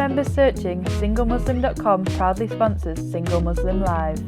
Remember searching SingleMuslim.com proudly sponsors Single Muslim Live.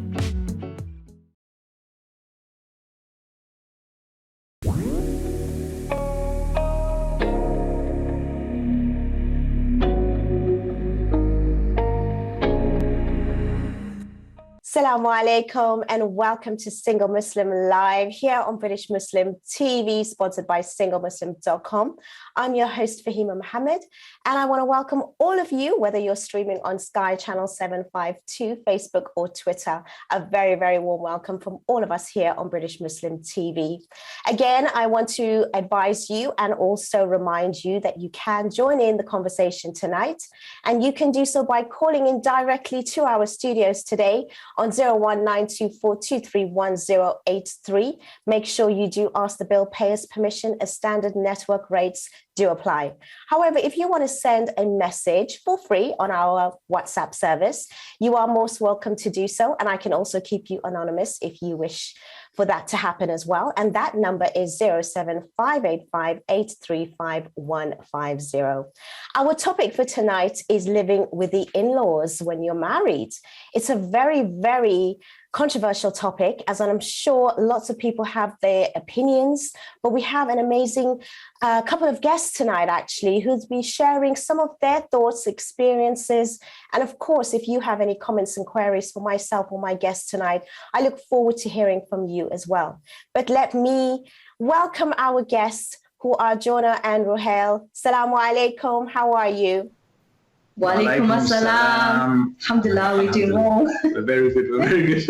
Assalamu alaikum and welcome to Single Muslim Live here on British Muslim TV, sponsored by SingleMuslim.com. I'm your host, Fahima Mohammed, and I want to welcome all of you, whether you're streaming on Sky Channel 752, Facebook or Twitter. A very, very warm welcome from all of us here on British Muslim TV. Again, I want to advise you and also remind you that you can join in the conversation tonight, and you can do so by calling in directly to our studios today on 01924231083. Make sure you do ask the bill payer's permission, as standard network rates do apply. However, if you want to send a message for free on our WhatsApp service, you are most welcome to do so. And I can also keep you anonymous if you wish for that to happen as well. And that number is 07585835150. Our topic for tonight is living with the in-laws when you're married. It's a very, very controversial topic, as I'm sure lots of people have their opinions, but we have an amazing couple of guests tonight, actually, who's been sharing some of their thoughts, experiences. And of course, if you have any comments and queries for myself or my guests tonight, I look forward to hearing from you as well. But let me welcome our guests, who are Jorna and Ruhale. Assalamu alaikum. How are you? Wa alaikum assalam. Alhamdulillah, we're doing well. We're very good, we're very good.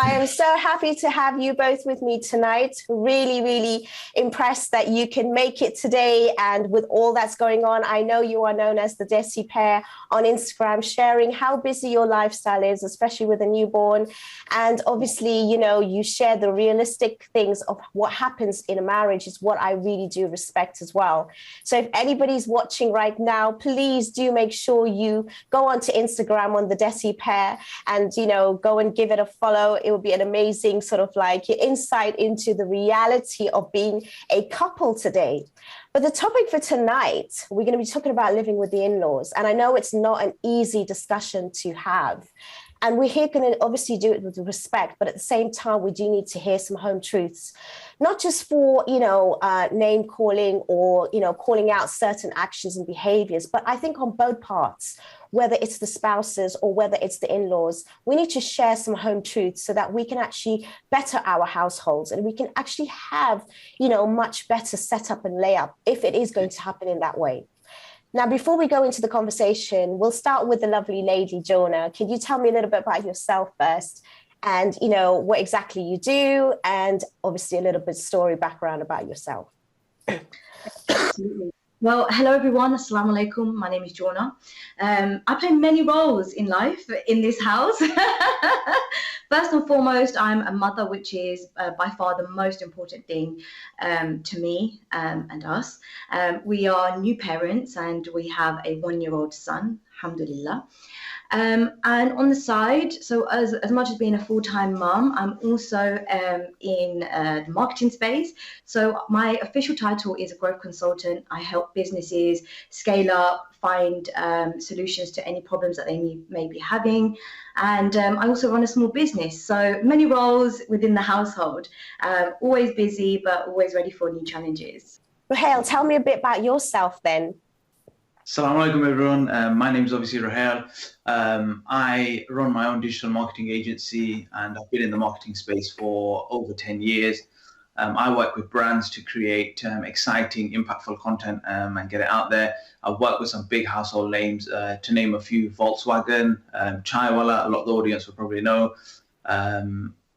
I am so happy to have you both with me tonight. Really, really impressed that you can make it today. And with all that's going on, I know you are known as the Desi pair on Instagram, sharing how busy your lifestyle is, especially with a newborn. And obviously, you know, you share the realistic things of what happens in a marriage is what I really do respect as well. So if anybody's watching right now, please do make sure you go onto Instagram on the Desi pair and, you know, go and give it a follow. It would be an amazing sort of like insight into the reality of being a couple today. But the topic for tonight, we're going to be talking about living with the in-laws. And I know it's not an easy discussion to have. And we're here going to obviously do it with respect, but at the same time, we do need to hear some home truths, not just for, you know, name calling or, you know, calling out certain actions and behaviors, but I think on both parts, whether it's the spouses or whether it's the in-laws, we need to share some home truths so that we can actually better our households and we can actually have, you know, much better setup and layup if it is going to happen in that way. Now, before we go into the conversation, we'll start with the lovely lady, Jorna. Can you tell me a little bit about yourself first and, you know, what exactly you do and obviously a little bit story background about yourself? Absolutely. Well, hello everyone. Assalamu alaikum. My name is Jorna. I play many roles in life in this house. First and foremost, I'm a mother, which is by far the most important thing to me and us. We are new parents and we have a 1-year-old son, alhamdulillah. And on the side, so as much as being a full-time mum, I'm also in the marketing space. So my official title is a growth consultant. I help businesses scale up, find solutions to any problems that they may be having. And I also run a small business. So many roles within the household, always busy, but always ready for new challenges. Ruhale, tell me a bit about yourself then. Assalamu alaikum everyone. My name is obviously Ruhale. I run my own digital marketing agency and I've been in the marketing space for over 10 years. I work with brands to create exciting, impactful content and get it out there. I've worked with some big household names, to name a few: Volkswagen, Chaiwala, a lot of the audience will probably know.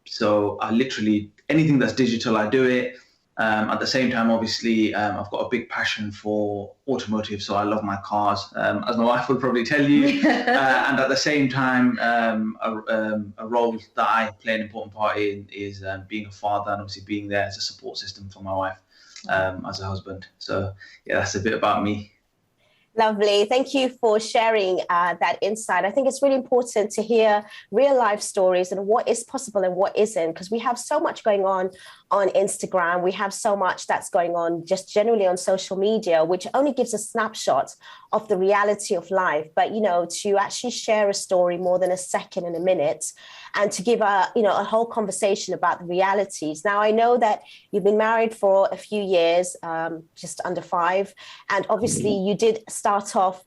So I literally, anything that's digital, I do it. At the same time, obviously, I've got a big passion for automotive, so I love my cars, as my wife will probably tell you. And at the same time, a role that I play an important part in is being a father and obviously being there as a support system for my wife as a husband. So, yeah, that's a bit about me. Lovely. Thank you for sharing that insight. I think it's really important to hear real life stories and what is possible and what isn't, because we have so much going on Instagram. We have so much that's going on just generally on social media, which only gives a snapshot of the reality of life. But, you know, to actually share a story more than a second and a minute, and to give a whole conversation about the realities. Now, I know that you've been married for a few years, just under 5, and obviously you did start off,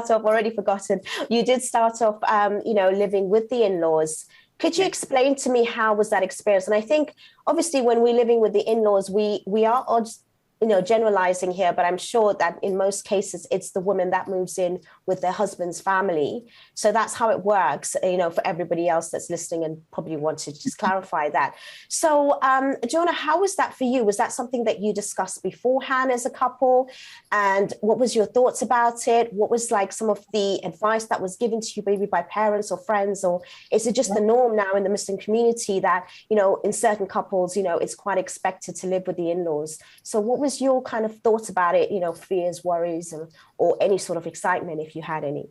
already forgotten, you did start off, living with the in-laws. Could you explain to me how was that experience? And I think, obviously, when we're living with the in-laws, we are generalizing here, but I'm sure that in most cases, it's the woman that moves in with their husband's family. So that's how it works, for everybody else that's listening and probably want to just clarify that. So, Jorna, how was that for you? Was that something that you discussed beforehand as a couple? And what was your thoughts about it? What was like some of the advice that was given to you maybe by parents or friends? Or is it just the norm now in the Muslim community that, in certain couples, it's quite expected to live with the in-laws? So what was your kind of thoughts about it, fears, worries, or any sort of excitement if you had any?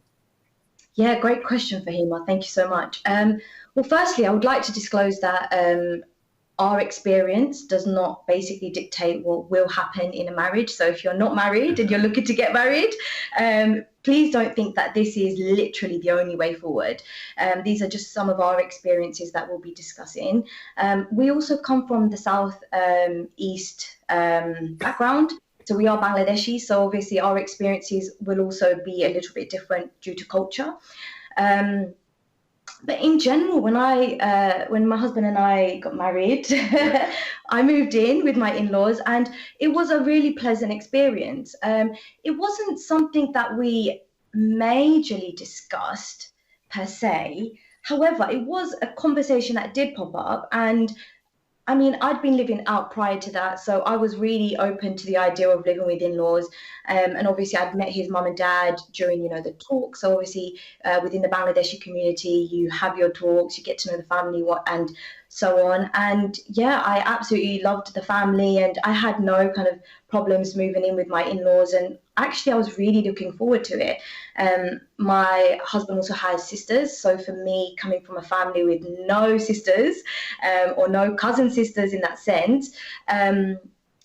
Yeah, great question, Fahima. Thank you so much. Well, firstly, I would like to disclose that our experience does not basically dictate what will happen in a marriage. So if you're not married and you're looking to get married, please don't think that this is literally the only way forward. These are just some of our experiences that we'll be discussing. We also come from the South East background. So we are Bangladeshi. So obviously our experiences will also be a little bit different due to culture. But in general, when my husband and I got married, I moved in with my in-laws, and it was a really pleasant experience. It wasn't something that we majorly discussed per se. However, it was a conversation that did pop up, and I mean, I'd been living out prior to that, so I was really open to the idea of living with in-laws. And obviously, I'd met his mum and dad during, the talk. So obviously, within the Bangladeshi community, you have your talks, you get to know the family, and so on. And yeah, I absolutely loved the family, and I had no kind of problems moving in with my in-laws. And actually, I was really looking forward to it. My husband also has sisters. So for me, coming from a family with no sisters or no cousin sisters in that sense,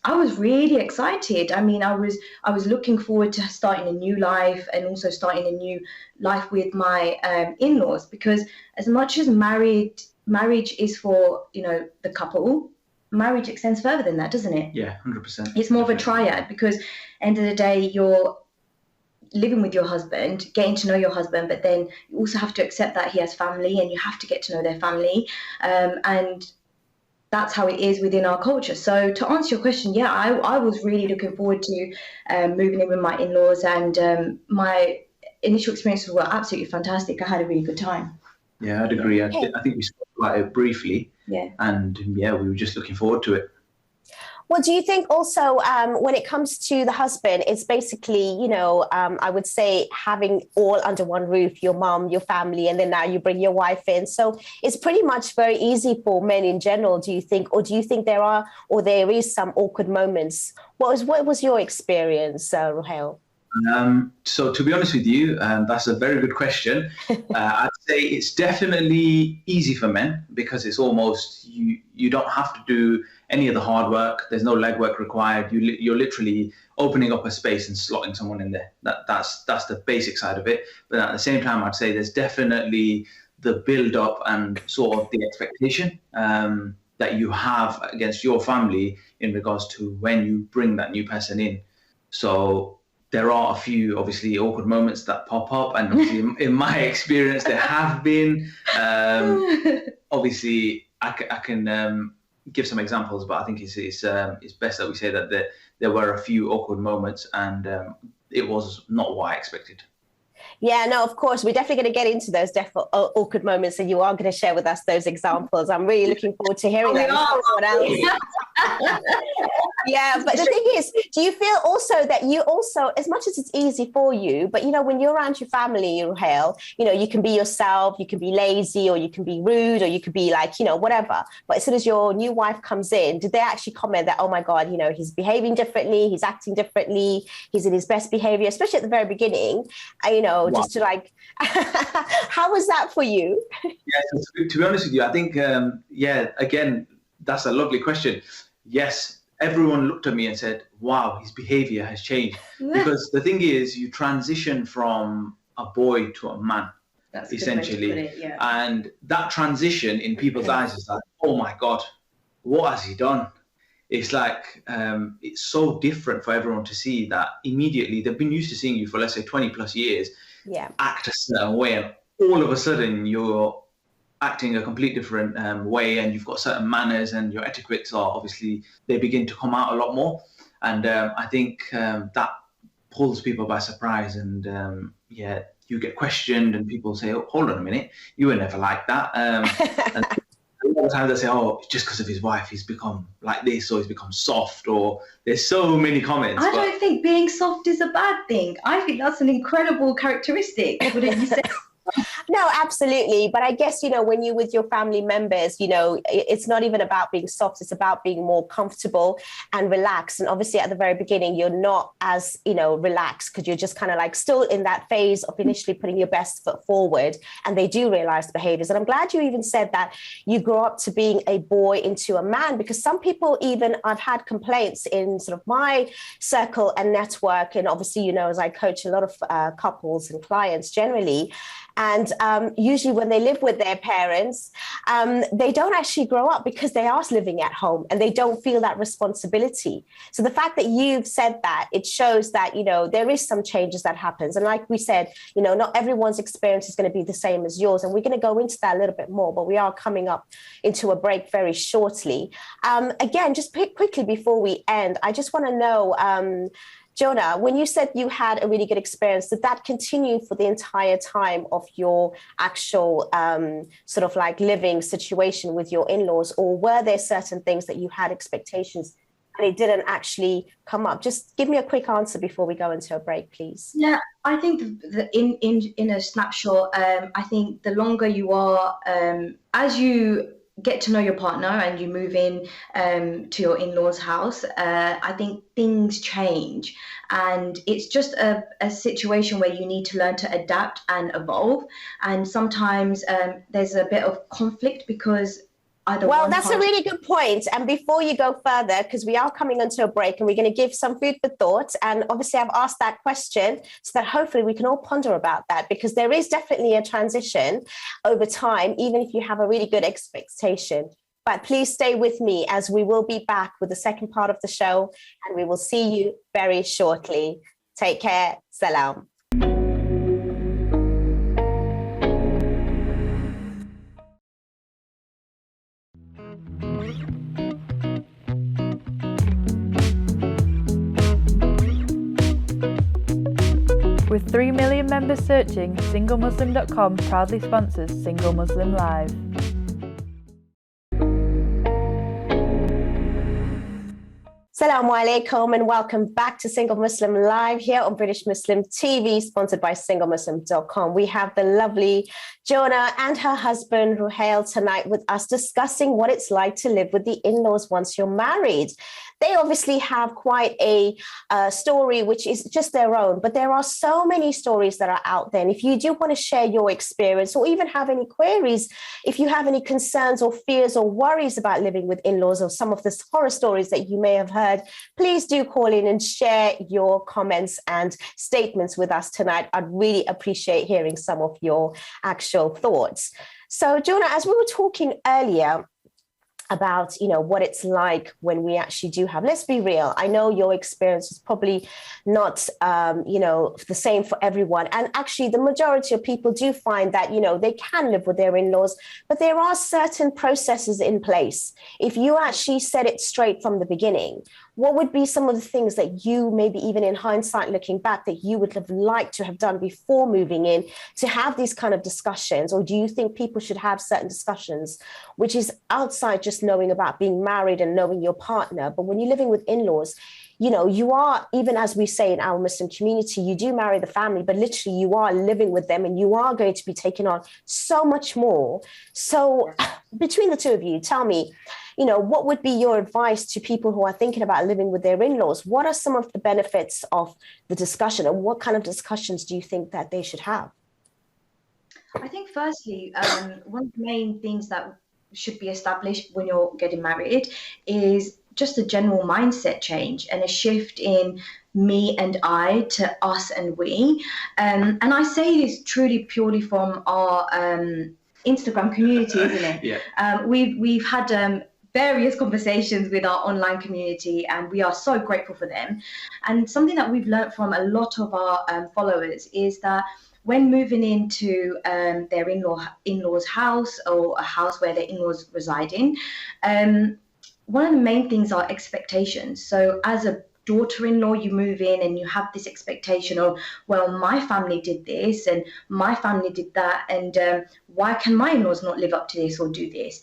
I was really excited. I mean, I was looking forward to starting a new life, and also starting a new life with my in-laws, because as much as marriage is for, the couple, marriage extends further than that, doesn't it? Yeah, 100%. It's more of a triad, because end of the day, you're living with your husband, getting to know your husband, but then you also have to accept that he has family, and you have to get to know their family. And that's how it is within our culture. So to answer your question, yeah, I was really looking forward to moving in with my in-laws, and my initial experiences were absolutely fantastic. I had a really good time. Yeah, I'd agree. I think we spoke about it briefly. Yeah. And yeah, we were just looking forward to it. Well, do you think also when it comes to the husband, it's basically, I would say having all under one roof, your mom, your family, and then now you bring your wife in. So it's pretty much very easy for men in general, do you think? Or do you think there is some awkward moments? What was your experience, Ruhale? So to be honest with you, that's a very good question. I'd say it's definitely easy for men, because it's almost, you don't have to do any of the hard work. There's no legwork required. You're literally opening up a space and slotting someone in there. That's the basic side of it. But at the same time, I'd say there's definitely the build up and sort of the expectation that you have against your family in regards to when you bring that new person in. So there are a few, obviously, awkward moments that pop up, and obviously, in my experience, there have been. Obviously, I can give some examples, but I think it's best that we say that there were a few awkward moments, and it was not what I expected. Yeah, no, of course. We're definitely going to get into those awkward moments, and you are going to share with us those examples. I'm really looking forward to hearing that. Yeah, but the thing is, do you feel also that you also, as much as it's easy for you, but when you're around your family, Ruhale, you can be yourself, you can be lazy, or you can be rude, or you could be like, whatever. But as soon as your new wife comes in, did they actually comment that, oh my God, he's behaving differently, he's acting differently, he's in his best behavior, especially at the very beginning, wow. Just to like, how was that for you? Yeah, to be honest with you, I think, again, that's a lovely question. Yes. Everyone looked at me and said, wow, his behavior has changed. Because the thing is, you transition from a boy to a man, that's essentially. Yeah. And that transition in people's eyes is like, oh my God, what has he done? It's like, it's so different for everyone to see that immediately. They've been used to seeing you for, let's say, 20 plus years, act a certain way. And all of a sudden, you're acting a complete different way, and you've got certain manners, and your etiquettes are obviously, they begin to come out a lot more. And I think that pulls people by surprise, and you get questioned, and people say, oh, hold on a minute, you were never like that. And a lot of times they say, oh, just because of his wife, he's become like this, or he's become soft, or there's so many comments. I don't think being soft is a bad thing. I think that's an incredible characteristic, wouldn't you say? No, absolutely. But I guess, when you're with your family members, it's not even about being soft. It's about being more comfortable and relaxed. And obviously at the very beginning, you're not as, relaxed, because you're just kind of like still in that phase of initially putting your best foot forward. And they do realize the behaviors. And I'm glad you even said that you grew up to being a boy into a man, because some people even, I've had complaints in sort of my circle and network. And obviously, as I coach a lot of couples and clients generally, and usually when they live with their parents, they don't actually grow up because they are living at home and they don't feel that responsibility. So the fact that you've said that, it shows that, there is some changes that happens. And like we said, not everyone's experience is going to be the same as yours. And we're going to go into that a little bit more, but we are coming up into a break very shortly. Again, just quickly before we end, I just want to know, Jorna, when you said you had a really good experience, did that continue for the entire time of your actual sort of like living situation with your in-laws, or were there certain things that you had expectations and it didn't actually come up? Just give me a quick answer before we go into a break, please. Yeah, I think in a snapshot, I think the longer you are, as you get to know your partner and you move in to your in-laws' house, I think things change, and it's just a situation where you need to learn to adapt and evolve. And sometimes there's a bit of conflict because that's a really good point. And before you go further, because we are coming onto a break and we're going to give some food for thought. And obviously I've asked that question so that hopefully we can all ponder about that, because there is definitely a transition over time, even if you have a really good expectation. But please stay with me, as we will be back with the second part of the show, and we will see you very shortly. Take care. Salam. With 3 million members searching, SingleMuslim.com proudly sponsors Single Muslim Live. Assalamu alaikum and welcome back to Single Muslim Live here on British Muslim TV, sponsored by SingleMuslim.com. We have the lovely Jorna and her husband Ruhale tonight with us, discussing what it's like to live with the in-laws once you're married. They obviously have quite a story which is just their own, but there are so many stories that are out there. And if you do want to share your experience, or even have any queries, if you have any concerns or fears or worries about living with in-laws, or some of the horror stories that you may have heard, please do call in and share your comments and statements with us tonight. I'd really appreciate hearing some of your actual thoughts. So, Jorna, as we were talking earlier about, what it's like when we actually do have, let's be real, I know your experience is probably not, the same for everyone. And actually the majority of people do find that, they can live with their in-laws, but there are certain processes in place. If you actually set it straight from the beginning, what would be some of the things that you, maybe even in hindsight looking back, that you would have liked to have done before moving in to have these kind of discussions? Or do you think people should have certain discussions which is outside just knowing about being married and knowing your partner? But when you're living with in-laws, you are, even as we say in our Muslim community, you do marry the family, but literally you are living with them and you are going to be taking on so much more. So between the two of you, tell me, what would be your advice to people who are thinking about living with their in-laws? What are some of the benefits of the discussion, and what kind of discussions do you think that they should have? I think firstly, one of the main things that should be established when you're getting married is just a general mindset change and a shift in me and I to us and we. And I say this truly purely from our Instagram community, isn't it? Yeah. We've had various conversations with our online community, and we are so grateful for them. And something that we've learned from a lot of our followers is that when moving into their in-laws house, or a house where their in-laws reside in, one of the main things are expectations. So as a daughter-in-law, you move in and you have this expectation of, well, my family did this and my family did that, and why can my in-laws not live up to this or do this?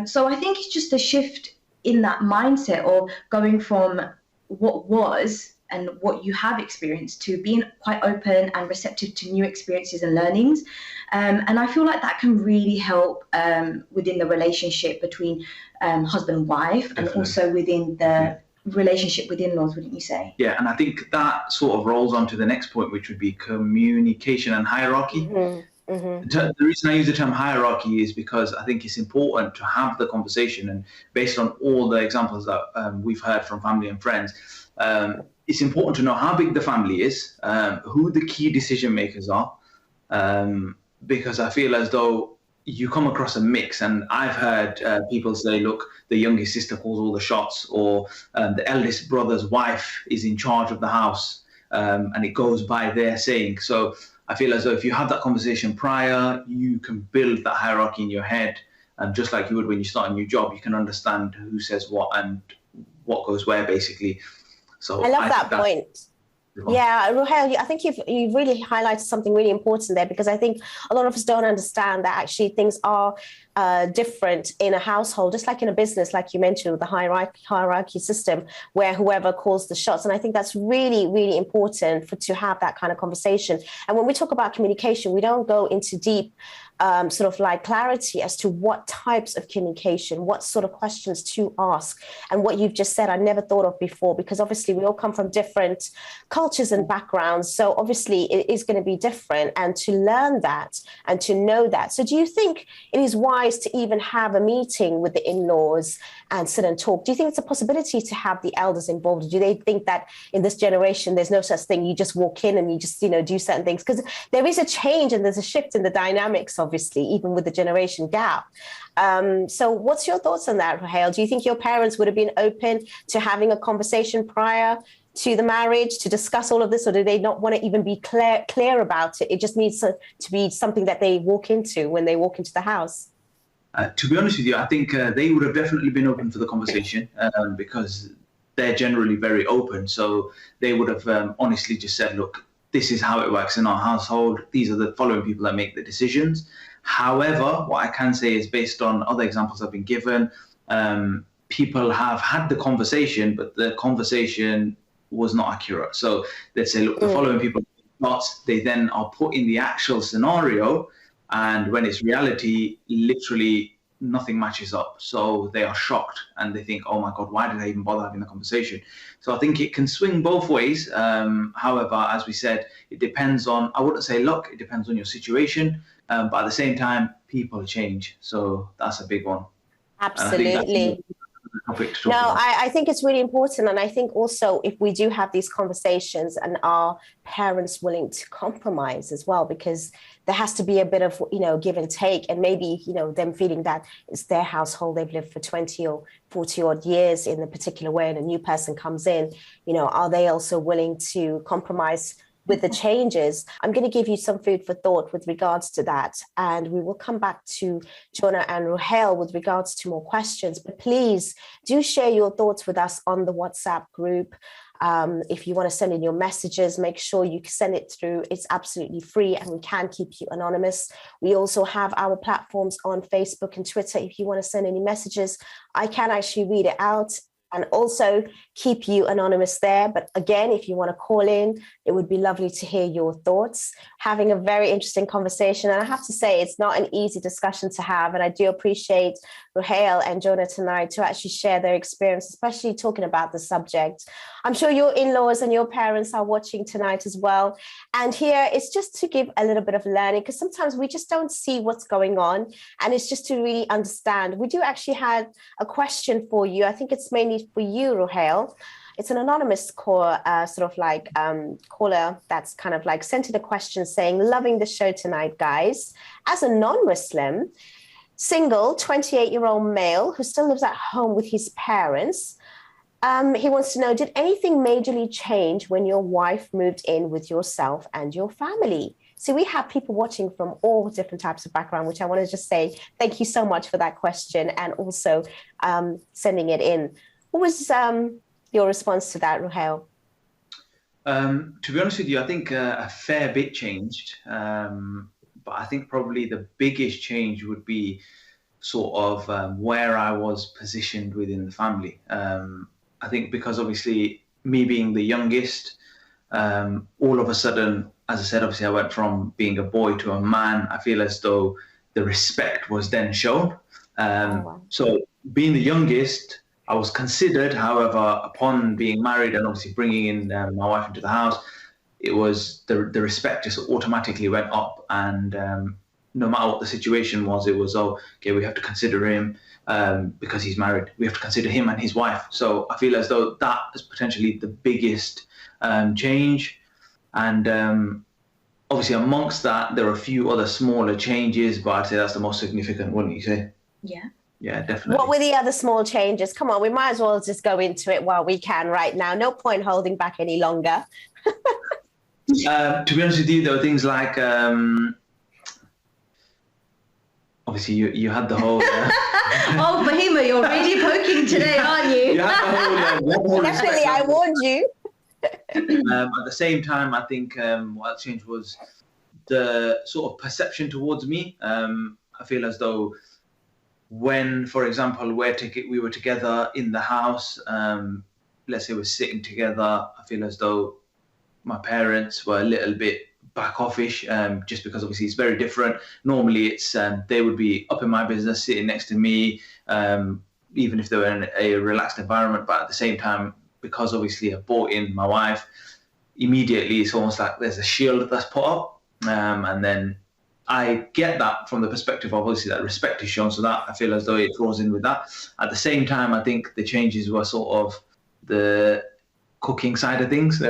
So I think it's just a shift in that mindset of going from what was and what you have experienced to being quite open and receptive to new experiences and learnings. And I feel like that can really help within the relationship between husband and wife. Definitely. And also within the relationship with in-laws, wouldn't you say? Yeah, and I think that sort of rolls on to the next point, which would be communication and hierarchy. Mm-hmm. Mm-hmm. The reason I use the term hierarchy is because I think it's important to have the conversation, and based on all the examples that we've heard from family and friends, it's important to know how big the family is, who the key decision makers are, because I feel as though you come across a mix, and I've heard people say, look, the youngest sister calls all the shots, or the eldest brother's wife is in charge of the house, and it goes by their saying. So I feel as though if you have that conversation prior, you can build that hierarchy in your head, and just like you would when you start a new job, you can understand who says what and what goes where, basically. So I love that point. Yeah, Ruhale, I think you've really highlighted something really important there, because I think a lot of us don't understand that actually things are different in a household, just like in a business, like you mentioned, with the hierarchy system, where whoever calls the shots. And I think that's really, really important to have that kind of conversation. And when we talk about communication, we don't go into deep sort of like clarity as to what types of communication, what sort of questions to ask. And what you've just said, I never thought of before, because obviously we all come from different cultures and backgrounds. So obviously it is going to be different, and to learn that and to know that. So do you think it is wise to even have a meeting with the in-laws and sit and talk? Do you think it's a possibility to have the elders involved? Do they think that in this generation, there's no such thing, you just walk in and you just, do certain things? Because there is a change and there's a shift in the dynamics, obviously, even with the generation gap. So what's your thoughts on that, Ruhale? Do you think your parents would have been open to having a conversation prior to the marriage to discuss all of this, or do they not want to even be clear about it? It just needs to be something that they walk into when they walk into the house. To be honest with you, I think they would have definitely been open for the conversation, because they're generally very open. So they would have honestly just said, look, this is how it works in our household. These are the following people that make the decisions. However, what I can say is, based on other examples I've been given, people have had the conversation, but the conversation was not accurate. So they'd say, look, the following people not, they then are put in the actual scenario, and when it's reality, literally nothing matches up. So they are shocked and they think, oh my God, why did I even bother having the conversation? So I think it can swing both ways. However, as we said, it depends on, I wouldn't say luck, it depends on your situation. But at the same time, people change. So that's a big one. Absolutely. No, I think it's really important. And I think also if we do have these conversations, and are parents willing to compromise as well, because there has to be a bit of, give and take, and maybe, them feeling that it's their household, they've lived for 20 or 40 odd years in a particular way, and a new person comes in, are they also willing to compromise with the changes. I'm going to give you some food for thought with regards to that. And we will come back to Jorna and Ruhale with regards to more questions. But please do share your thoughts with us on the WhatsApp group. If you want to send in your messages, make sure you send it through. It's absolutely free and we can keep you anonymous. We also have our platforms on Facebook and Twitter. If you want to send any messages, I can actually read it out and also keep you anonymous there. But again, if you want to call in, it would be lovely to hear your thoughts. Having a very interesting conversation. And I have to say, it's not an easy discussion to have. And I do appreciate Ruhale and Jorna tonight to actually share their experience, especially talking about the subject. I'm sure your in-laws and your parents are watching tonight as well. And here it's just to give a little bit of learning, because sometimes we just don't see what's going on. And it's just to really understand. We do actually have a question for you. I think it's mainly for you, Ruhale. It's an anonymous caller that's kind of like sent in a question saying, loving the show tonight, guys. As a non-Muslim, single, 28-year-old male who still lives at home with his parents, he wants to know, did anything majorly change when your wife moved in with yourself and your family? So we have people watching from all different types of background, which I want to just say thank you so much for that question and also sending it in. What was your response to that, Ruhale? To be honest with you, I think a fair bit changed. But I think probably the biggest change would be sort of where I was positioned within the family. I think because obviously me being the youngest, all of a sudden, as I said, obviously I went from being a boy to a man. I feel as though the respect was then shown. So being the youngest, I was considered. However, upon being married and obviously bringing in my wife into the house, it was the respect just automatically went up. And no matter what the situation was, it was, okay, we have to consider him because he's married. We have to consider him and his wife. So I feel as though that is potentially the biggest change. And obviously amongst that, there are a few other smaller changes, but I'd say that's the most significant, wouldn't you say? Yeah. Yeah, definitely. What were the other small changes? Come on, we might as well just go into it while we can right now. No point holding back any longer. To be honest with you, there were things like, obviously you had the whole... Oh, Fahima, you're really poking today, aren't you? You had the whole Definitely, I warned you. At the same time, I think what changed was the sort of perception towards me. I feel as though when, for example, we were together in the house, let's say we're sitting together, I feel as though my parents were a little bit back offish, just because obviously it's very different. Normally it's they would be up in my business, sitting next to me, even if they were in a relaxed environment. But at the same time, because obviously I brought in my wife, immediately it's almost like there's a shield that's put up, and then I get that from the perspective of obviously that respect is shown, so that I feel as though it draws in with that. At the same time, I think the changes were sort of the cooking side of things. You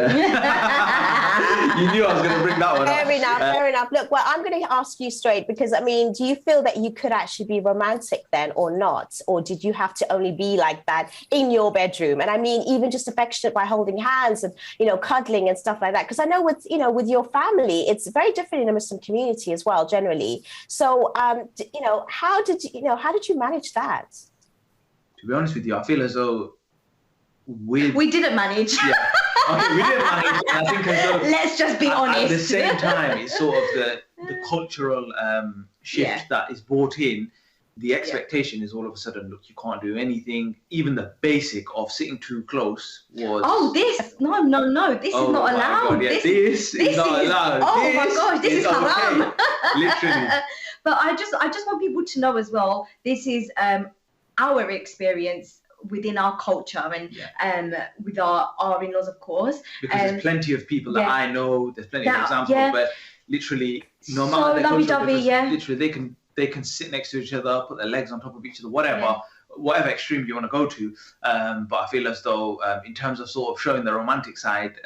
knew I was going to bring that one up. Fair enough. Look, well, I'm going to ask you straight because, I mean, do you feel that you could actually be romantic then or not? Or did you have to only be like that in your bedroom? And I mean, even just affectionate by holding hands and, cuddling and stuff like that. Because I know with your family, it's very different in the Muslim community as well, generally. So, how did you manage that? To be honest with you, I feel as though we didn't manage. Yeah. Okay, we didn't manage. And I think as though let's just be honest. At the same time, it's sort of the cultural shift that is brought in. The expectation is all of a sudden, look, you can't do anything. Even the basic of sitting too close was. Oh, this no, this is not allowed. God, yeah, this is not allowed. Oh my gosh, this is haram. Okay. Literally. But I just want people to know as well. This is our experience within our culture and with our in-laws, of course. Because there's plenty of people that I know, there's plenty of examples where literally no matter their cultural difference, literally they can sit next to each other, put their legs on top of each other, whatever extreme you want to go to. But I feel as though in terms of sort of showing the romantic side,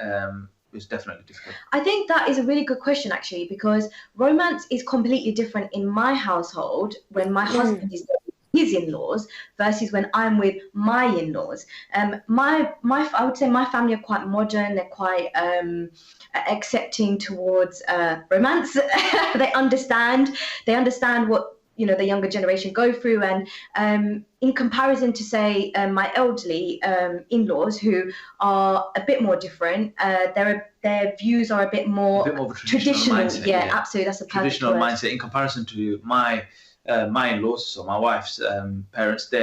it's definitely difficult. I think that is a really good question, actually, because romance is completely different in my household when my husband is there. his in-laws versus when I'm with my in-laws. I would say my family are quite modern. They're quite accepting towards romance. They understand what the younger generation go through, and in comparison to say my elderly in-laws who are a bit more different, their views are a bit more of a traditional mindset, yeah, absolutely, that's a perfect traditional word. mindset in comparison to my in-laws, so my wife's parents.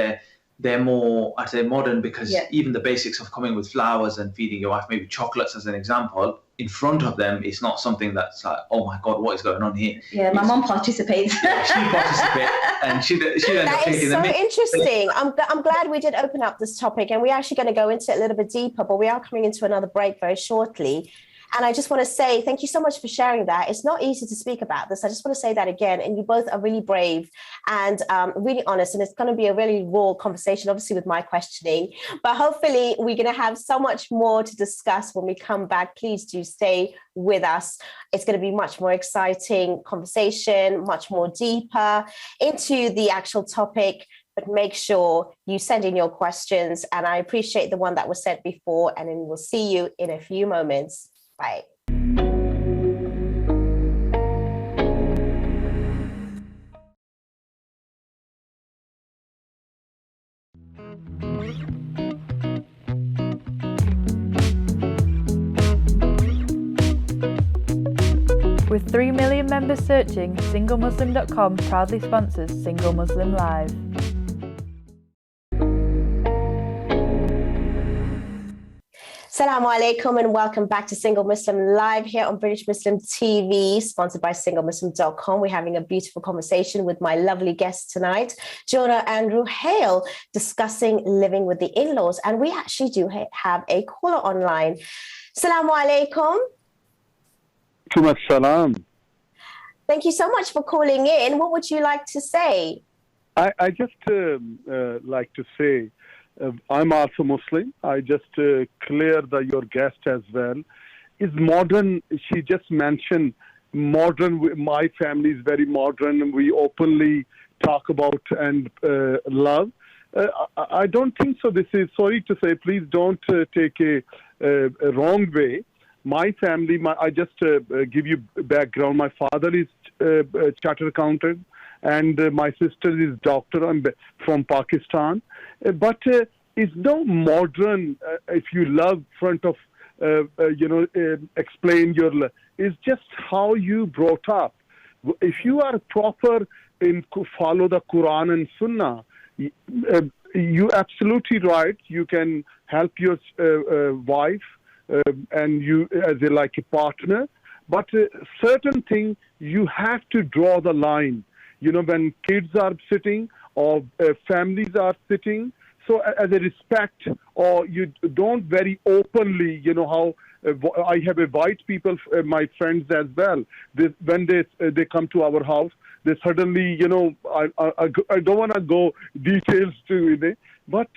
They're more, I'd say, modern, because even the basics of coming with flowers and feeding your wife maybe chocolates as an example in front of them, it's not something that's like, oh my God, what is going on here? Yeah, my mum participates. Yeah, she participates, and she ended up taking the That is so interesting. I'm glad we did open up this topic, and we're actually going to go into it a little bit deeper, but we are coming into another break very shortly. And I just want to say thank you so much for sharing that. It's not easy to speak about this. I just want to say that again. And you both are really brave and really honest. And it's going to be a really raw conversation, obviously, with my questioning. But hopefully we're going to have so much more to discuss when we come back. Please do stay with us. It's going to be much more exciting conversation, much more deeper into the actual topic. But make sure you send in your questions. And I appreciate the one that was sent before. And then we'll see you in a few moments. Bye. With 3 million members searching, SingleMuslim.com proudly sponsors Single Muslim Live. Assalamu alaikum and welcome back to Single Muslim Live here on British Muslim TV, sponsored by SingleMuslim.com. We're having a beautiful conversation with my lovely guests tonight, Jorna and Ruhale, discussing living with the in-laws. And we actually do have a caller online. Assalamu alaikum. Salam. Thank you so much for calling in. What would you like to say? I just like to say, I'm also Muslim. I just clear your guest as well. Is modern, she just mentioned modern. My family is very modern, and we openly talk about and love. I don't think so. This is, sorry to say, please don't take a wrong way. My family, I just give you background. My father is a chartered accountant, and my sister is doctor. I'm from Pakistan. But it's no modern, if you love front of, explain your love. It's just how you brought up. If you are proper in follow the Quran and Sunnah, you absolutely right. You can help your wife and you as like a partner. But certain thing, you have to draw the line. When kids are sitting or families are sitting, so as a respect, or you don't very openly, how I have a white people, my friends as well. When they come to our house, they suddenly, I don't want to go details to it, but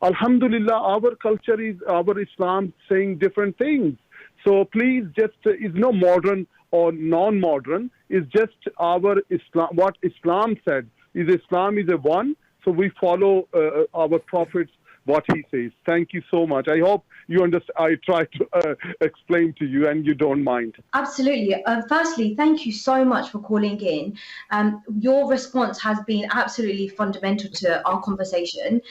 Alhamdulillah, our culture is, our Islam saying different things. So please, just is no modern or non-modern. It's just our Islam. What Islam said is Islam is a one. So we follow our Prophet's what he says. Thank you so much. I hope you understand. I try to explain to you and you don't mind. Absolutely. Firstly, thank you so much for calling in. Your response has been absolutely fundamental to our conversation.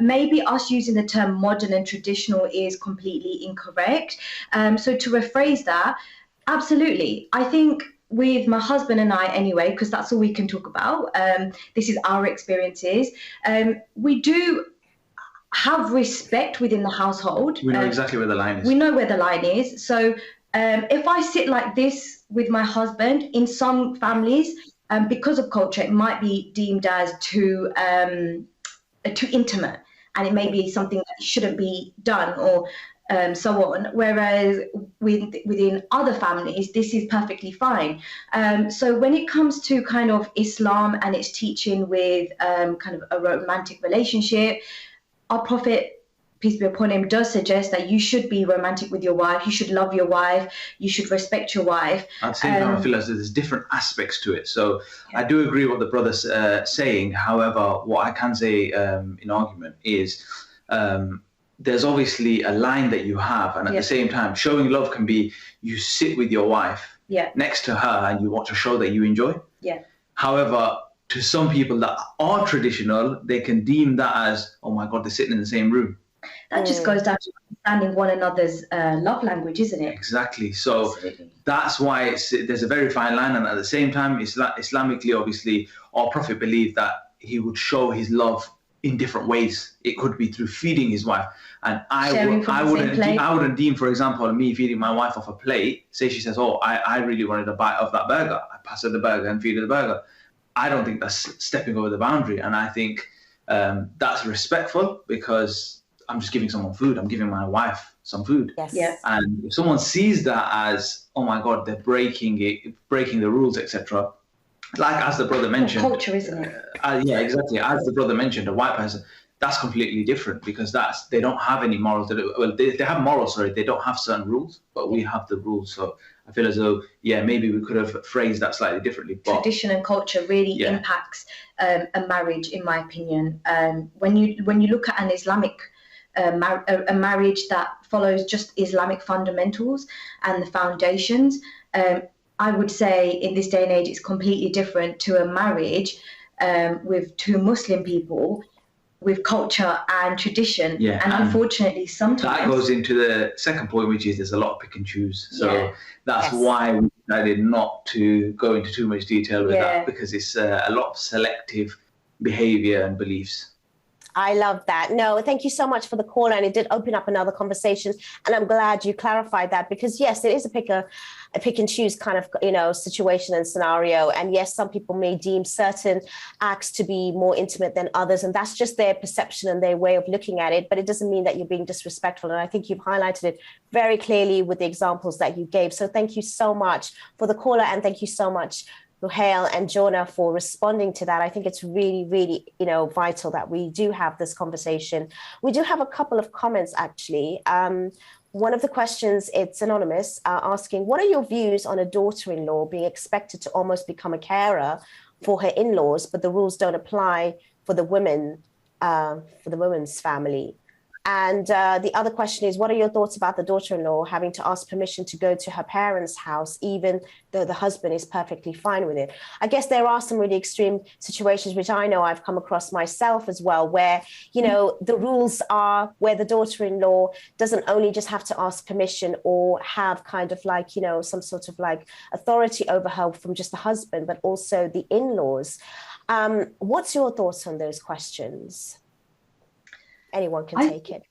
Maybe us using the term modern and traditional is completely incorrect. So to rephrase that, absolutely. I think with my husband and I anyway, because that's all we can talk about. This is our experiences. We do have respect within the household. We know exactly where the line is. We know where the line is. So if I sit like this with my husband, in some families, because of culture, it might be deemed as too intimate, and it may be something that shouldn't be done, or so on. Whereas within other families, this is perfectly fine. So when it comes to kind of Islam and its teaching with kind of a romantic relationship, our Prophet, peace be upon him, does suggest that you should be romantic with your wife, you should love your wife, you should respect your wife. At the same time, I feel as there's different aspects to it. So I do agree with what the brother's saying. However, what I can say in argument is there's obviously a line that you have, and at the same time, showing love can be you sit with your wife next to her and you want to show that you enjoy. However, to some people that are traditional, they can deem that as, oh my God, they're sitting in the same room. That just goes down to understanding one another's love language, isn't it? Exactly. So that's why there's a very fine line. And at the same time, Islamically, obviously, our Prophet believed that he would show his love in different ways. It could be through feeding his wife. And I wouldn't deem, for example, me feeding my wife off a plate, say she says, oh, I really wanted a bite of that burger. I pass her the burger and feed her the burger. I don't think that's stepping over the boundary. And I think that's respectful because I'm just giving someone food. I'm giving my wife some food. And if someone sees that as, oh my God, they're breaking the rules, etc. Like as the brother mentioned. Culture, isn't it? Yeah, exactly. As the brother mentioned, a white person, that's completely different because they don't have any morals. Well, they have morals, sorry. They don't have certain rules, but we have the rules. So I feel as though, maybe we could have phrased that slightly differently. But tradition and culture really impacts a marriage, in my opinion. When you look at an Islamic a marriage that follows just Islamic fundamentals and the foundations, I would say in this day and age it's completely different to a marriage with two Muslim people with culture and tradition. And unfortunately sometimes that goes into the second point, which is there's a lot of pick and choose. So that's why we decided not to go into too much detail with that, because it's a lot of selective behavior and beliefs. I love that. No, thank you so much for the call, and it did open up another conversation, and I'm glad you clarified that, because yes, it is a pick and choose kind of situation and scenario, and yes, some people may deem certain acts to be more intimate than others, and that's just their perception and their way of looking at it, but it doesn't mean that you're being disrespectful, and I think you've highlighted it very clearly with the examples that you gave. So thank you so much for the caller, and thank you so much, Ruhale and Jorna, for responding to that. I think it's really, really, vital that we do have this conversation. We do have a couple of comments, actually. One of the questions, it's anonymous, asking, what are your views on a daughter-in-law being expected to almost become a carer for her in-laws, but the rules don't apply for the women, for the woman's family? And the other question is, what are your thoughts about the daughter-in-law having to ask permission to go to her parents' house, even though the husband is perfectly fine with it? I guess there are some really extreme situations, which I know I've come across myself as well, where, the rules are where the daughter-in-law doesn't only just have to ask permission or have kind of like, some sort of like authority over her from just the husband, but also the in-laws. What's your thoughts on those questions? Anyone can take it.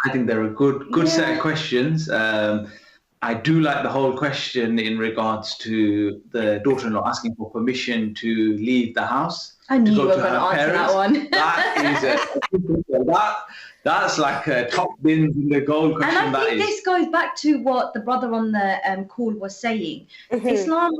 I think they're a good set of questions. I do like the whole question in regards to the daughter-in-law asking for permission to leave the house. I knew you were going to answer that one. That's like a top bin in the gold question. And I think this goes back to what the brother on the call was saying. Mm-hmm. Islam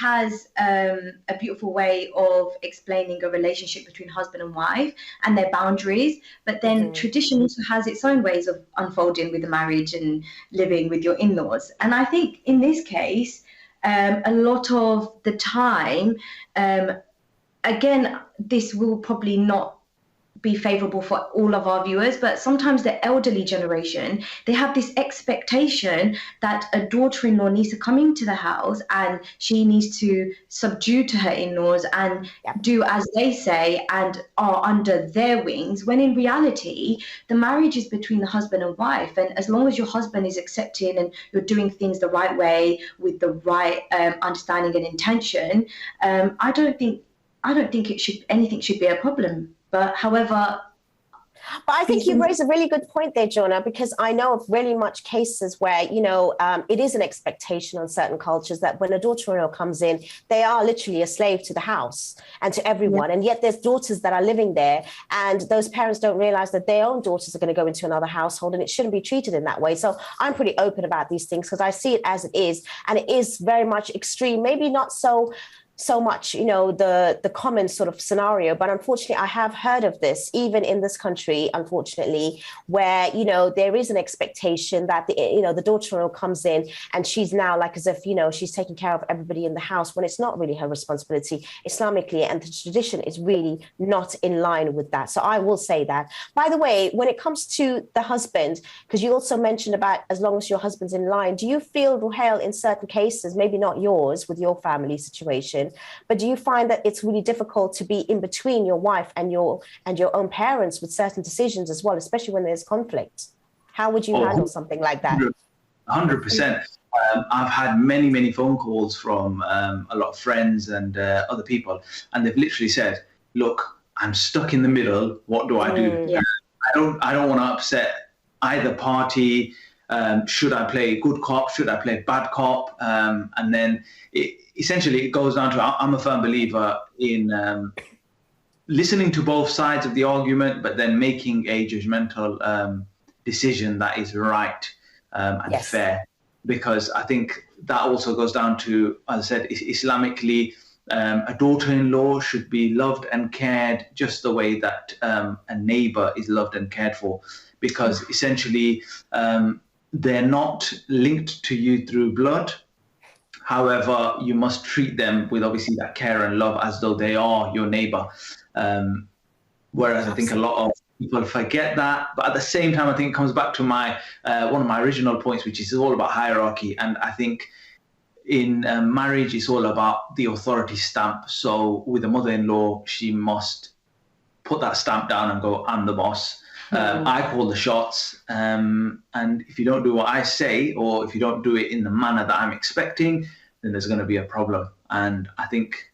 has a beautiful way of explaining a relationship between husband and wife and their boundaries, but then tradition also has its own ways of unfolding with the marriage and living with your in-laws. And I think in this case, a lot of the time, again, this will probably not be favorable for all of our viewers, but sometimes the elderly generation, they have this expectation that a daughter-in-law needs to come into the house and she needs to subdue to her in-laws and do as they say and are under their wings, when in reality the marriage is between the husband and wife, and as long as your husband is accepting and you're doing things the right way with the right understanding and intention, I don't think anything should be a problem. But however... But I think you raise a really good point there, Jorna, because I know of really much cases where, it is an expectation on certain cultures that when a daughter-in-law comes in, they are literally a slave to the house and to everyone. And yet there's daughters that are living there, and those parents don't realize that their own daughters are going to go into another household, and it shouldn't be treated in that way. So I'm pretty open about these things because I see it as it is, and it is very much extreme, maybe not so so much, the common sort of scenario. But unfortunately, I have heard of this, even in this country, unfortunately, where, there is an expectation that, the daughter-in-law comes in and she's now like as if, she's taking care of everybody in the house, when it's not really her responsibility Islamically. And the tradition is really not in line with that. So I will say that. By the way, when it comes to the husband, because you also mentioned about as long as your husband's in line, do you feel, Ruhale, in certain cases, maybe not yours with your family situation, but do you find that it's really difficult to be in between your wife and your own parents with certain decisions as well, especially when there's conflict? How would you handle something like that? 100%. I've had many, many phone calls from a lot of friends and other people, and they've literally said, look, I'm stuck in the middle. What do I do? Yeah. I don't want to upset either party. Should I play good cop? Should I play bad cop? And then essentially it goes down to, I'm a firm believer in listening to both sides of the argument, but then making a judgmental decision that is right and fair. Because I think that also goes down to, as I said, Islamically, a daughter-in-law should be loved and cared just the way that a neighbor is loved and cared for. Because essentially, they're not linked to you through blood. However, you must treat them with obviously that care and love as though they are your neighbor. Whereas I think a lot of people forget that. But at the same time, I think it comes back to my one of my original points, which is all about hierarchy. And I think in marriage, it's all about the authority stamp. So with a mother-in-law, she must put that stamp down and go, I'm the boss. I call the shots, and if you don't do what I say, or if you don't do it in the manner that I'm expecting, then there's going to be a problem. And I think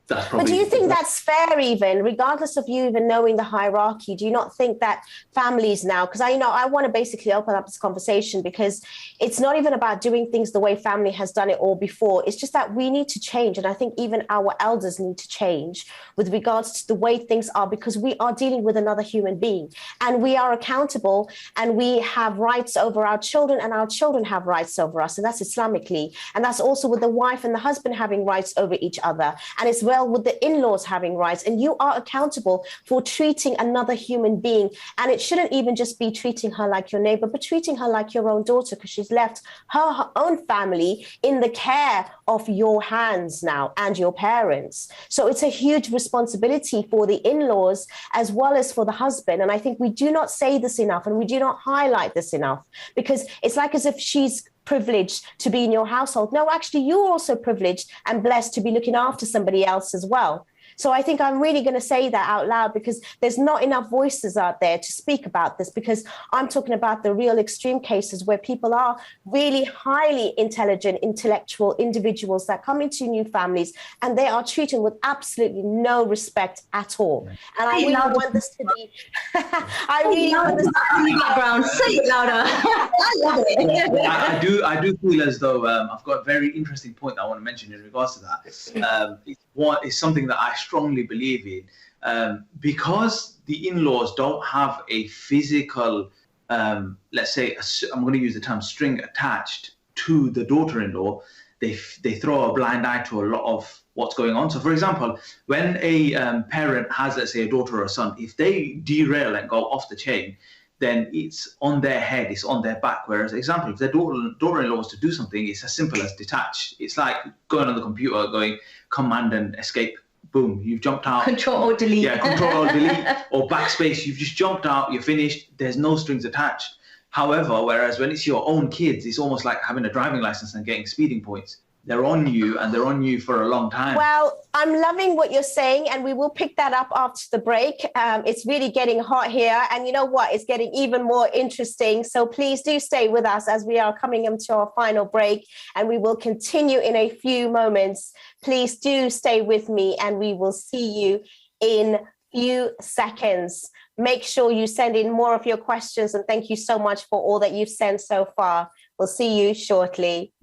that's probably... But do you think that's fair, even regardless of you even knowing the hierarchy? Do you not think that families now, because I want to basically open up this conversation, because it's not even about doing things the way family has done it all before. It's just that we need to change. And I think even our elders need to change with regards to the way things are, because we are dealing with another human being and we are accountable, and we have rights over our children, and our children have rights over us. And that's Islamically. And that's also with the wife and the husband having rights over each other. And it's well with the in-laws having rights, and you are accountable for treating another human being. And it shouldn't even just be treating her like your neighbor, but treating her like your own daughter, because she's left her own family in the care of your hands now and your parents. So it's a huge responsibility for the in-laws as well as for the husband. And I think we do not say this enough, and we do not highlight this enough, because it's like as if she's privileged to be in your household. No, actually, you're also privileged and blessed to be looking after somebody else as well. So I think I'm really going to say that out loud, because there's not enough voices out there to speak about this, because I'm talking about the real extreme cases where people are really highly intelligent, intellectual individuals that come into new families, and they are treated with absolutely no respect at all. And I really want this to be... I really want this to be... Background. Say it louder. I love it. I do feel as though I've got a very interesting point that I want to mention in regards to that. It's something that I strongly believe in, because the in-laws don't have a physical, let's say, I'm going to use the term string attached to the daughter-in-law. They throw a blind eye to a lot of what's going on. So, for example, when a parent has, let's say, a daughter or a son, if they derail and go off the chain, then it's on their head, it's on their back. Whereas, example, if their daughter-in-law was to do something, it's as simple as detach. It's like going on the computer, going command and escape. Boom, you've jumped out. Control or delete. Yeah, control or delete, or backspace. You've just jumped out, you're finished. There's no strings attached. However, whereas when it's your own kids, it's almost like having a driving license and getting speeding points. They're on you, and they're on you for a long time. Well, I'm loving what you're saying, and we will pick that up after the break. It's really getting hot here, and you know what? It's getting even more interesting. So please do stay with us as we are coming into our final break, and we will continue in a few moments. Please do stay with me, and we will see you in a few seconds. Make sure you send in more of your questions, and thank you so much for all that you've sent so far. We'll see you shortly.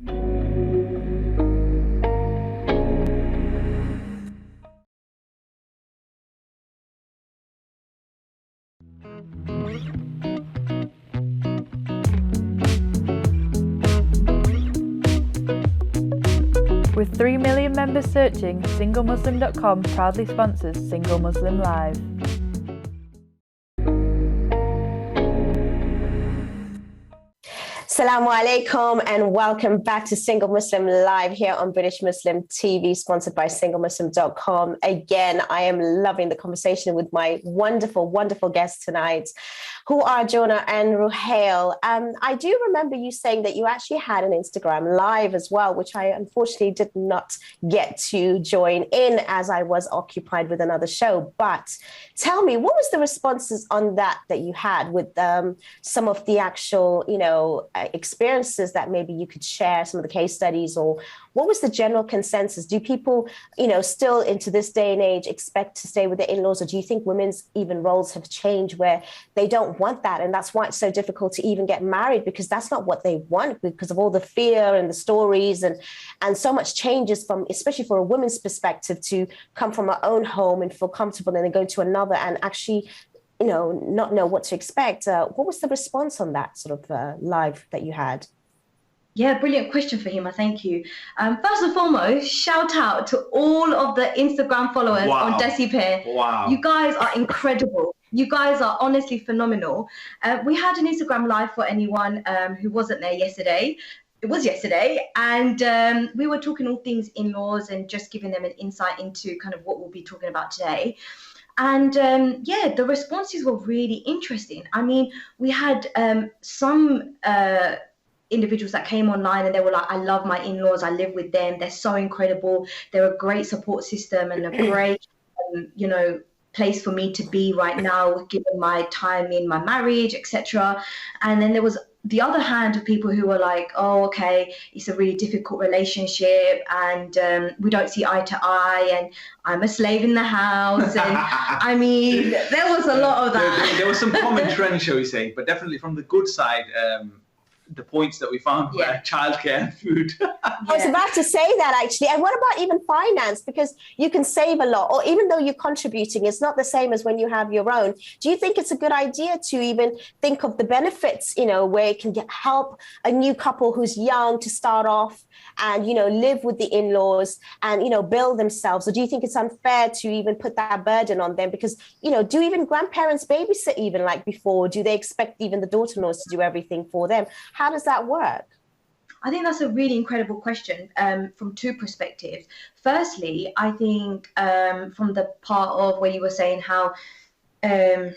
With 3 million members searching, SingleMuslim.com proudly sponsors Single Muslim Live. Assalamu alaikum and welcome back to Single Muslim Live here on British Muslim TV, sponsored by SingleMuslim.com. Again, I am loving the conversation with my wonderful, wonderful guests tonight, who are Jorna and Ruhale. I do remember you saying that you actually had an Instagram Live as well, which I unfortunately did not get to join in as I was occupied with another show. But tell me, what was the responses on that you had with some of the actual, experiences that maybe you could share, some of the case studies, or what was the general consensus? Do people, still into this day and age expect to stay with their in-laws, or do you think women's even roles have changed where they don't want that, and that's why it's so difficult to even get married, because that's not what they want, because of all the fear and the stories and so much changes from, especially for a woman's perspective, to come from her own home and feel comfortable and then go to another and actually not know what to expect. What was the response on that sort of live that you had? Yeah, brilliant question, Fahima. Thank you. First and foremost, shout out to all of the Instagram followers on Desi Pair. Wow. You guys are incredible. You guys are honestly phenomenal. We had an Instagram Live for anyone who wasn't there yesterday. It was yesterday, and we were talking all things in-laws and just giving them an insight into kind of what we'll be talking about today. And the responses were really interesting. I mean, we had some individuals that came online and they were like, I love my in-laws, I live with them, they're so incredible, they're a great support system and a great, place for me to be right now, given my time in my marriage, etc. And then there was the other hand of people who were like, oh, okay, it's a really difficult relationship and we don't see eye to eye and I'm a slave in the house. And I mean, there was a lot of that. There was some common trends, shall we say, but definitely from the good side, the points that we found were childcare and food. I was about to say that actually. And what about even finance? Because you can save a lot, or even though you're contributing, it's not the same as when you have your own. Do you think it's a good idea to even think of the benefits, where it can help a new couple who's young to start off and, live with the in-laws and, build themselves? Or do you think it's unfair to even put that burden on them? Because, do even grandparents babysit even like before? Do they expect even the daughter-in-laws to do everything for them? How does that work? I think that's a really incredible question from two perspectives. Firstly, I think from the part of where you were saying how, it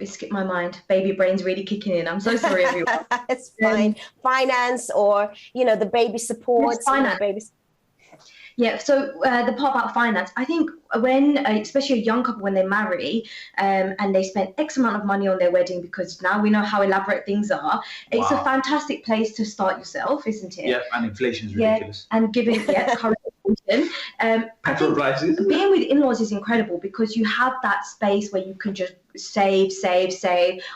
skipped my mind. Baby brain's really kicking in. I'm so sorry, everyone. It's fine. Finance or, the baby support. Yes, yeah, so the part about finance, I think when, especially a young couple, when they marry and they spend X amount of money on their wedding, because now we know how elaborate things are, it's a fantastic place to start yourself, isn't it? Yeah, and inflation is ridiculous. And given current inflation. Petrol prices. Being with in-laws is incredible because you have that space where you can just save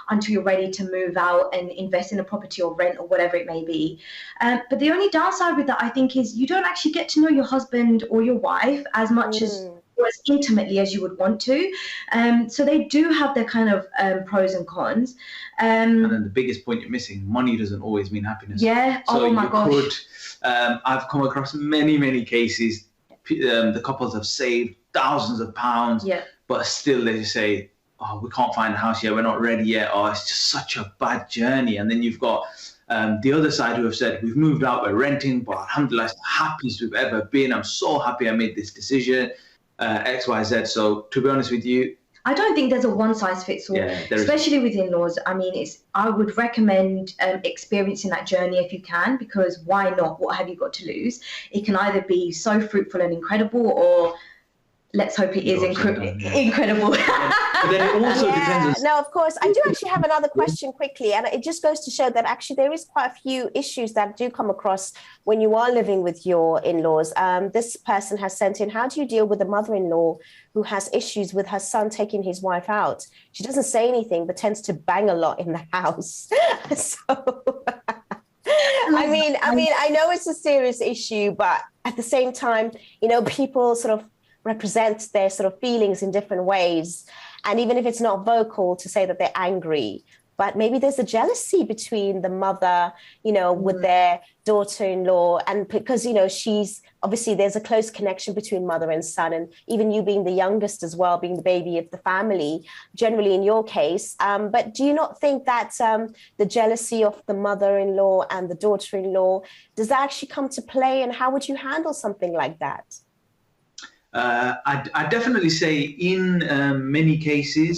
until you're ready to move out and invest in a property or rent or whatever it may be. But the only downside with that, I think, is you don't actually get to know your husband or your wife as much as intimately as you would want to. So they do have their kind of pros and cons. And then the biggest point you're missing, money doesn't always mean happiness. Yeah, so oh my gosh. I've come across many cases. The couples have saved thousands of pounds, but still they just say, oh, we can't find a house yet, we're not ready yet, oh, it's just such a bad journey. And then you've got the other side who have said, we've moved out, we're renting, but alhamdulillah, it's the happiest we've ever been. I'm so happy I made this decision, X, Y, Z. So to be honest with you, I don't think there's a one-size-fits-all, especially with in-laws. I mean, I would recommend experiencing that journey if you can, because why not? What have you got to lose? It can either be so fruitful and incredible, or let's hope it is incredible. But then it also depends on... No, of course. I do actually have another question quickly, and it just goes to show that actually there is quite a few issues that do come across when you are living with your in-laws. This person has sent in, how do you deal with a mother-in-law who has issues with her son taking his wife out? She doesn't say anything, but tends to bang a lot in the house. So... I mean, I know it's a serious issue, but at the same time, people sort of represent their sort of feelings in different ways. And even if it's not vocal to say that they're angry, but maybe there's a jealousy between the mother, with their daughter-in-law, and because, she's obviously, there's a close connection between mother and son, and even you being the youngest as well, being the baby of the family, generally in your case. But do you not think that the jealousy of the mother-in-law and the daughter-in-law, does that actually come to play, and how would you handle something like that? I definitely say in many cases,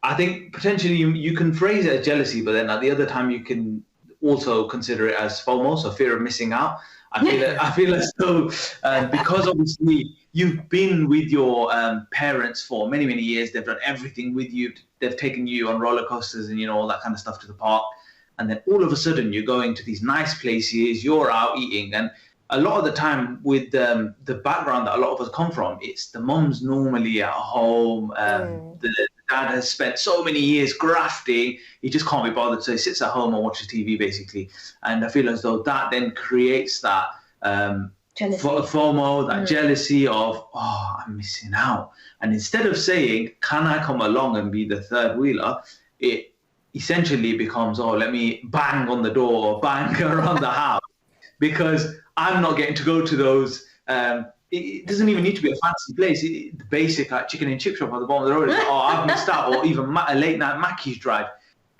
I think potentially you can phrase it as jealousy, but then at the other time you can also consider it as FOMO, so fear of missing out. I feel as though because obviously you've been with your parents for many, many years, they've done everything with you, they've taken you on roller coasters and all that kind of stuff to the park, and then all of a sudden you're going to these nice places, you're out eating, and a lot of the time with the background that a lot of us come from, it's the mum's normally at home, the dad has spent so many years grafting, he just can't be bothered, so he sits at home and watches TV basically. And I feel as though that then creates that FOMO, that jealousy of, I'm missing out. And instead of saying, can I come along and be the third wheeler, it essentially becomes, let me bang on the door or bang around the house, because I'm not getting to go to those. It doesn't even need to be a fancy place. The basic chicken and chip shop at the bottom of the road is I've missed out, or even a late night Mackey's drive.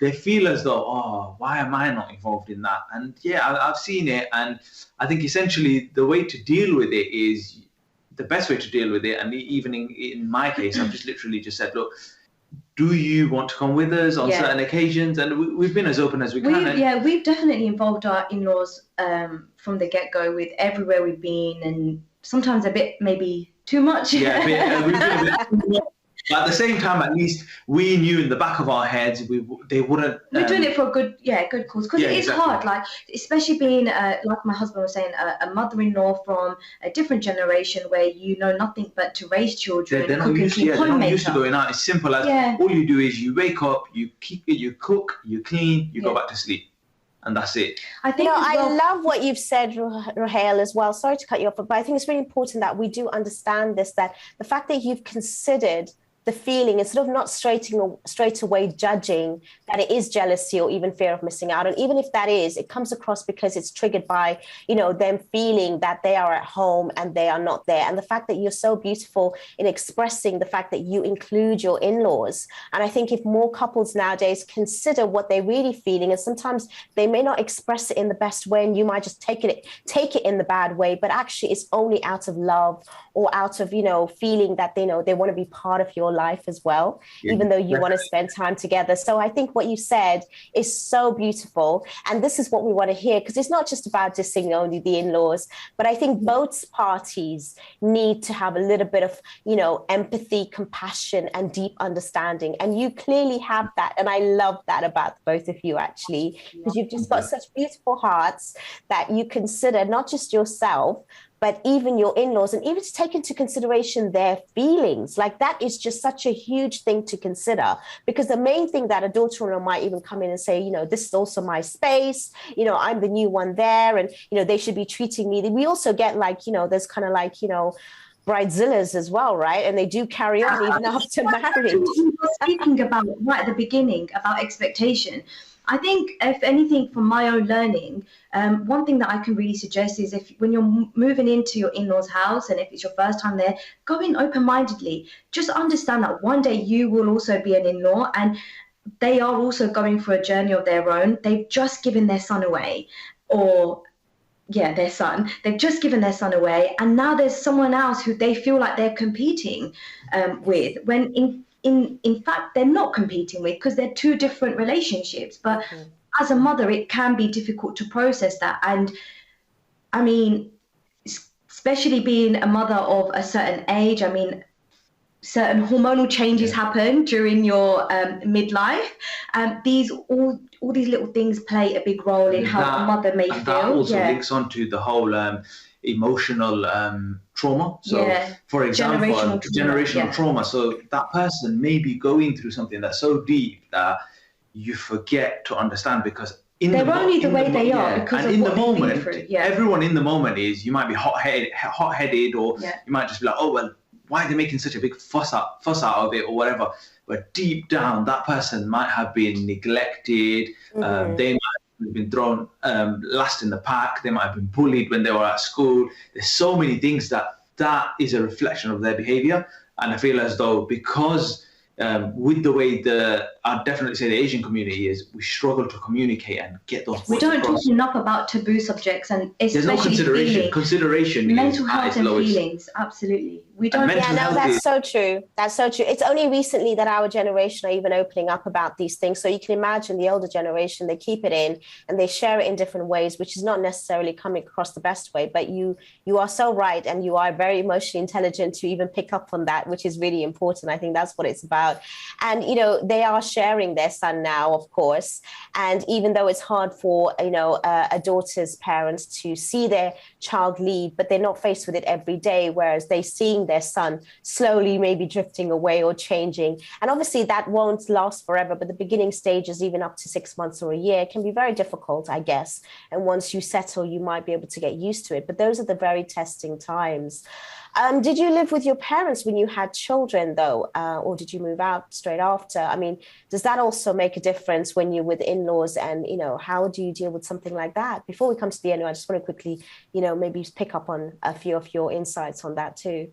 They feel as though, why am I not involved in that? And I've seen it, and I think essentially the way to deal with it is the best way to deal with it. And even in my case, I've just literally just said, look, do you want to come with us on certain occasions? And we've been as open as we can. We've definitely involved our in-laws from the get-go with everywhere we've been, and sometimes a bit maybe too much. We've been a bit too much. But at the same time, at least we knew in the back of our heads they wouldn't. We're doing it for a good cause, because it is hard. Like, especially being like my husband was saying, a mother-in-law from a different generation where you know nothing but to raise children. They're not used to going out. It's simple as all you do is you wake up, you cook, you clean, you go back to sleep. And that's it. I think I love what you've said, Ruhale, as well. Sorry to cut you off, but I think it's really important that we do understand this, that the fact that you've considered the feeling, instead of not straight away judging that it is jealousy or even fear of missing out. And even if that is, it comes across because it's triggered by, them feeling that they are at home and they are not there. And the fact that you're so beautiful in expressing the fact that you include your in-laws. And I think if more couples nowadays consider what they're really feeling, and sometimes they may not express it in the best way, and you might just take it in the bad way, but actually it's only out of love or out of, feeling that they want to be part of your life as well, even though you want to spend time together. So I think what you said is so beautiful, and this is what we want to hear, because it's not just about dissing only the in-laws, but I think both parties need to have a little bit of empathy, compassion, and deep understanding, and you clearly have that, and I love that about both of you, actually, because you've just got such beautiful hearts that you consider not just yourself but even your in-laws, and even to take into consideration their feelings. Like, that is just such a huge thing to consider, because the main thing that a daughter-in-law might even come in and say, this is also my space, I'm the new one there, and, they should be treating me. We also get there's kind of bridezillas as well, right? And they do carry on even after marriage. Speaking about right at the beginning about expectation, I think, if anything, from my own learning, one thing that I can really suggest is, when you're moving into your in-laws' house, and if it's your first time there, go in open-mindedly. Just understand that one day you will also be an in-law, and they are also going for a journey of their own. They've just given their son away, their son. They've just given their son away, and now there's someone else who they feel like they're competing with, when in fact they're not competing with, because they're two different relationships. But as a mother, it can be difficult to process that. And I mean, especially being a mother of a certain age, certain hormonal changes happen during your midlife, and all these little things play a big role in how a mother may feel. That also links onto the whole emotional trauma. So, for example, generational trauma. So that person may be going through something that's so deep that you forget to understand, because they're only the way they are because of what they've been through. Everyone in the moment you might be hot-headed, or you might just be like, why are they making such a big fuss out of it or whatever? But deep down, that person might have been neglected. They might have been thrown last in the pack. They might have been bullied when they were at school. There's so many things that is a reflection of their behavior. And I feel as though because with the way I'd definitely say the Asian community is, we struggle to communicate and get those. We don't talk enough about taboo subjects, and especially there's no consideration. Feelings. Consideration, mental health and feelings. Absolutely, we don't. Yeah, no, that's so true. That's so true. It's only recently that our generation are even opening up about these things. So you can imagine the older generation, they keep it in and they share it in different ways, which is not necessarily coming across the best way. But you are so right, and you are very emotionally intelligent to even pick up on that, which is really important. I think that's what it's about. And, you know, they are sharing their son now, of course. And even though it's hard for, you know, a daughter's parents to see their child lead, but they're not faced with it every day, whereas they're seeing their son slowly maybe drifting away or changing. And obviously that won't last forever, but the beginning stages, even up to 6 months or a year, can be very difficult, I guess. And once you settle, you might be able to get used to it. But those are the very testing times. Did you live with your parents when you had children, though, or did you move out straight after? I mean, does that also make a difference when you're with in-laws? And, you know, how do you deal with something like that? Before we come to the end, I just want to quickly, you know, maybe pick up on a few of your insights on that too.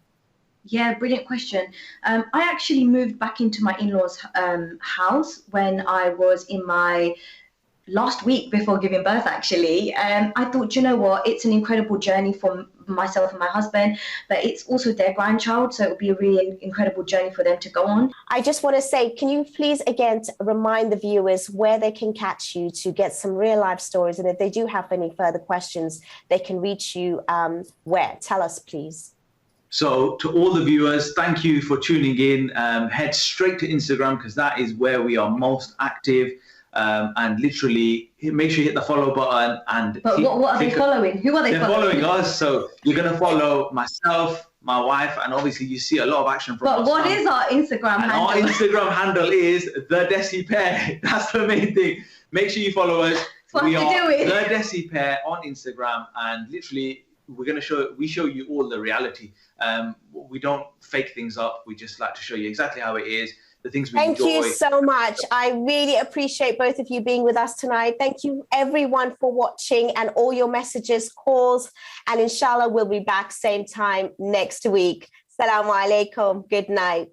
Yeah, brilliant question. I actually moved back into my in-laws' house when I was in my last week before giving birth, actually. I thought, you know what, it's an incredible journey for myself and my husband, but it's also their grandchild, so it would be a really incredible journey for them to go on. I just want to say, can you please again remind the viewers where they can catch you to get some real life stories, and if they do have any further questions, they can reach you where? Tell us, please. So to all the viewers, thank you for tuning in. Head straight to Instagram, because that is where we are most active. And literally make sure you hit the follow button. But what are they following? Who are they following? They're following us. So you're going to follow myself, my wife, and obviously you see a lot of action from us. But what is our Instagram handle? Our Instagram handle is the Desi Pair. That's the main thing. Make sure you follow us. We are the Desi Pair on Instagram, and literally we show you all the reality. We don't fake things up. We just like to show you exactly how it is. The things we enjoy. Thank you so much. I really appreciate both of you being with us tonight. Thank you everyone for watching and all your messages, calls, and inshallah we'll be back same time next week. Assalamu alaikum. Good night.